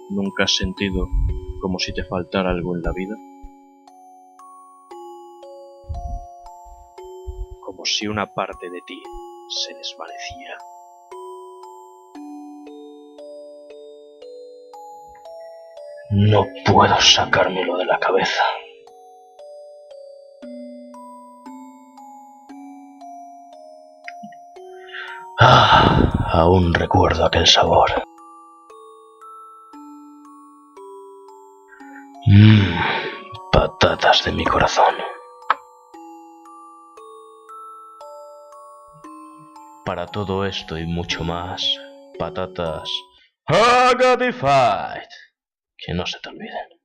¿Nunca has sentido como si te faltara algo en la vida? Como si una parte de ti se desvanecía. No puedo sacármelo de la cabeza. Aún recuerdo aquel sabor. Patatas de mi corazón. Para todo esto y mucho más, patatas Hagadified. Que no se te olviden.